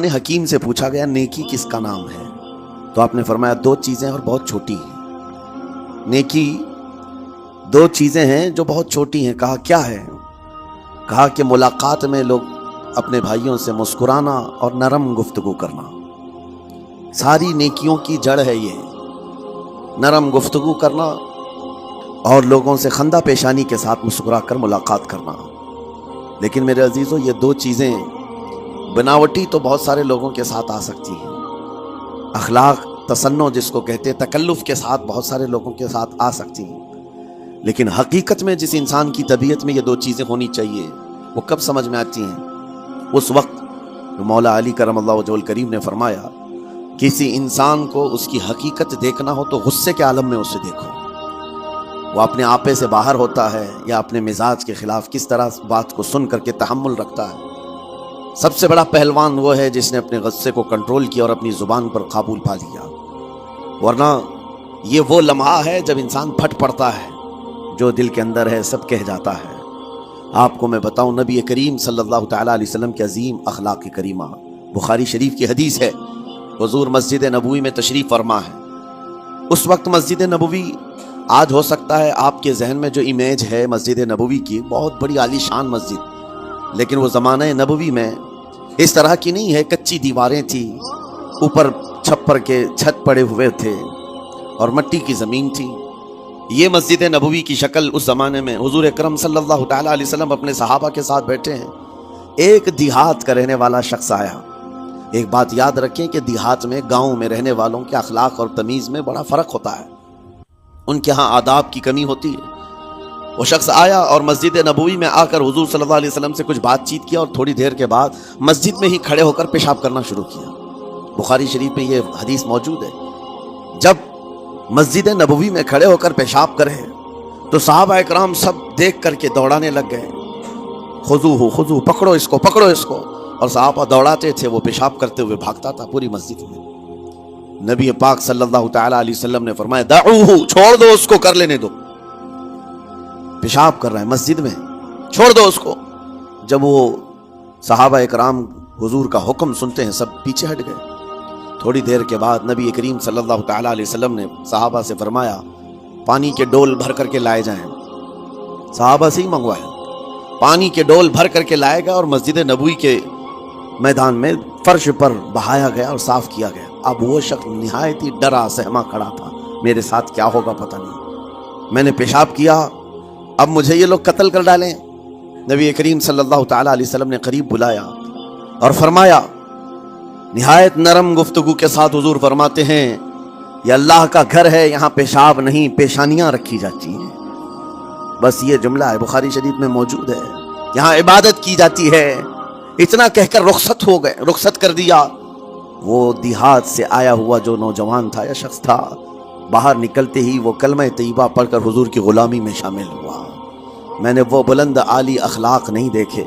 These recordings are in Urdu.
لقمان حکیم سے پوچھا گیا نیکی کس کا نام ہے، تو آپ نے فرمایا دو چیزیں اور بہت چھوٹی ہیں۔ نیکی دو چیزیں ہیں جو بہت چھوٹی ہیں۔ کہا کیا ہے؟ کہا کہ ملاقات میں لوگ اپنے بھائیوں سے مسکرانا اور نرم گفتگو کرنا۔ ساری نیکیوں کی جڑ ہے یہ، نرم گفتگو کرنا اور لوگوں سے خندہ پیشانی کے ساتھ مسکرا کر ملاقات کرنا۔ لیکن میرے عزیزو، یہ دو چیزیں بناوٹی تو بہت سارے لوگوں کے ساتھ آ سکتی ہیں، اخلاق تصنع جس کو کہتے ہیں، تکلف کے ساتھ بہت سارے لوگوں کے ساتھ آ سکتی ہیں، لیکن حقیقت میں جس انسان کی طبیعت میں یہ دو چیزیں ہونی چاہیے وہ کب سمجھ میں آتی ہیں؟ اس وقت مولا علی کرم اللہ وجہہ الکریم نے فرمایا کسی انسان کو اس کی حقیقت دیکھنا ہو تو غصے کے عالم میں اسے دیکھو، وہ اپنے آپے سے باہر ہوتا ہے یا اپنے مزاج کے خلاف کس طرح بات کو سن کر کے تحمل رکھتا ہے۔ سب سے بڑا پہلوان وہ ہے جس نے اپنے غصے کو کنٹرول کیا اور اپنی زبان پر قابو پا لیا، ورنہ یہ وہ لمحہ ہے جب انسان پھٹ پڑتا ہے، جو دل کے اندر ہے سب کہہ جاتا ہے۔ آپ کو میں بتاؤں، نبی کریم صلی اللہ تعالیٰ علیہ وسلم کے عظیم اخلاق کریمہ، بخاری شریف کی حدیث ہے، حضور مسجد نبوی میں تشریف فرما ہے۔ اس وقت مسجد نبوی، آج ہو سکتا ہے آپ کے ذہن میں جو امیج ہے مسجد نبوی کی، بہت بڑی عالی شان مسجد، لیکن وہ زمانہ نبوی میں اس طرح کی نہیں ہے، کچی دیواریں تھی، اوپر چھپر کے چھت پڑے ہوئے تھے اور مٹی کی زمین تھی۔ یہ مسجد نبوی کی شکل اس زمانے میں حضور اکرم صلی اللہ تعالیٰ علیہ وسلم اپنے صحابہ کے ساتھ بیٹھے ہیں، ایک دیہات کا رہنے والا شخص آیا۔ ایک بات یاد رکھیں کہ دیہات میں، گاؤں میں رہنے والوں کے اخلاق اور تمیز میں بڑا فرق ہوتا ہے، ان کے ہاں آداب کی کمی ہوتی ہے۔ وہ شخص آیا اور مسجد نبوی میں آ کر حضور صلی اللہ علیہ وسلم سے کچھ بات چیت کیا اور تھوڑی دیر کے بعد مسجد میں ہی کھڑے ہو کر پیشاب کرنا شروع کیا۔ بخاری شریف میں یہ حدیث موجود ہے، جب مسجد نبوی میں کھڑے ہو کر پیشاب کرے تو صحابہ اکرام سب دیکھ کر کے دوڑانے لگ گئے، خذوہ خذوہ، پکڑو اس کو پکڑو اس کو، اور صحابہ دوڑاتے تھے، وہ پیشاب کرتے ہوئے بھاگتا تھا پوری مسجد میں۔ نبی پاک صلی اللہ تعالیٰ علیہ وسلم نے فرمایا دعوہ، چھوڑ دو اس کو، کر لینے دو، پیشاب کر رہا ہے مسجد میں، چھوڑ دو اس کو۔ جب وہ صحابہ اکرام حضور کا حکم سنتے ہیں سب پیچھے ہٹ گئے۔ تھوڑی دیر کے بعد نبی کریم صلی اللہ تعالیٰ علیہ وسلم نے صحابہ سے فرمایا پانی کے ڈول بھر کر کے لائے جائیں۔ صحابہ سے ہی منگوایا، پانی کے ڈول بھر کر کے لائے گا اور مسجد نبوی کے میدان میں فرش پر بہایا گیا اور صاف کیا گیا۔ اب وہ شخص نہایت ہی ڈرا سہما کھڑا تھا، میرے ساتھ کیا ہوگا پتہ نہیں، میں نے پیشاب کیا، اب مجھے یہ لوگ قتل کر ڈالیں۔ نبی کریم صلی اللہ تعالیٰ علیہ وسلم نے قریب بلایا اور فرمایا، نہایت نرم گفتگو کے ساتھ حضور فرماتے ہیں یہ اللہ کا گھر ہے، یہاں پیشاب نہیں پیشانیاں رکھی جاتی ہیں۔ بس یہ جملہ ہے، بخاری شریف میں موجود ہے، یہاں عبادت کی جاتی ہے۔ اتنا کہہ کر رخصت ہو گئے، رخصت کر دیا۔ وہ دیہات سے آیا ہوا جو نوجوان تھا یا شخص تھا، باہر نکلتے ہی وہ کلمہ طیبہ پڑھ کر حضور کی غلامی میں شامل ہوا۔ میں نے وہ بلند عالی اخلاق نہیں دیکھے۔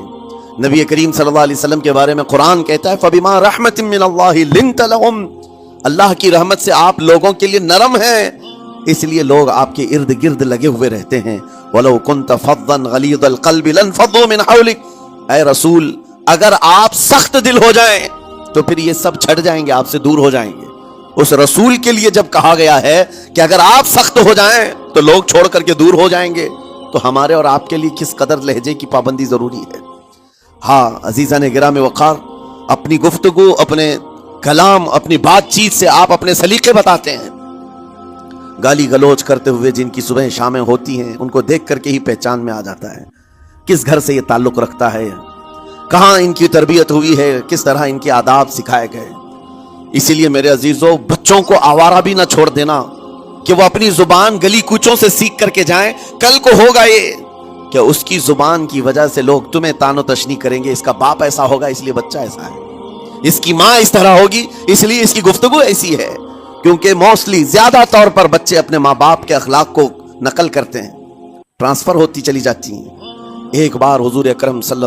نبی کریم صلی اللہ علیہ وسلم کے بارے میں قرآن کہتا ہے فَبِمَا رَحْمَةٍ مِّنَ اللَّهِ لِنْتَ لَهُمْ، اللہ کی رحمت سے آپ لوگوں کے لیے نرم ہیں، اس لیے لوگ آپ کے ارد گرد لگے ہوئے رہتے ہیں۔ وَلَوْ كُنْتَ فَظًّا غَلِيظَ الْقَلْبِ لَانفَضُّوا مِنْ حَوْلِكَ، اے رسول اگر آپ سخت دل ہو جائیں تو پھر یہ سب چھٹ جائیں گے، آپ سے دور ہو جائیں گے۔ اس رسول کے لیے جب کہا گیا ہے کہ اگر آپ سخت ہو جائیں تو لوگ چھوڑ کر کے دور ہو جائیں گے، تو ہمارے اور آپ کے لیے کس قدر لہجے کی پابندی ضروری ہے۔ ہاں عزیزان گرامی وقار، اپنی گفتگو، اپنے کلام، اپنی بات چیت سے آپ اپنے سلیقے بتاتے ہیں۔ گالی گلوچ کرتے ہوئے جن کی صبح شامیں ہوتی ہیں، ان کو دیکھ کر کے ہی پہچان میں آ جاتا ہے کس گھر سے یہ تعلق رکھتا ہے، کہاں ان کی تربیت ہوئی ہے، کس طرح ان کے آداب سکھائے گئے۔ اسی لیے میرے عزیزو، بچوں کو آوارہ بھی نہ چھوڑ دینا کہ وہ اپنی زبان گلی کوچوں سے سیکھ کر کے جائیں، کل کو ہوگا یہ کہ اس کی زبان کی وجہ سے لوگ تمہیں تان و تشنیع کریں گے، اس کا باپ ایسا ہوگا اس لیے بچہ ایسا ہے، اس کی ماں اس طرح ہوگی اس لیے اس کی گفتگو ایسی ہے، کیونکہ موسٹلی زیادہ طور پر بچے اپنے ماں باپ کے اخلاق کو نقل کرتے ہیں، ٹرانسفر ہوتی چلی جاتی ہیں۔ ایک بار حضور اکرم صلی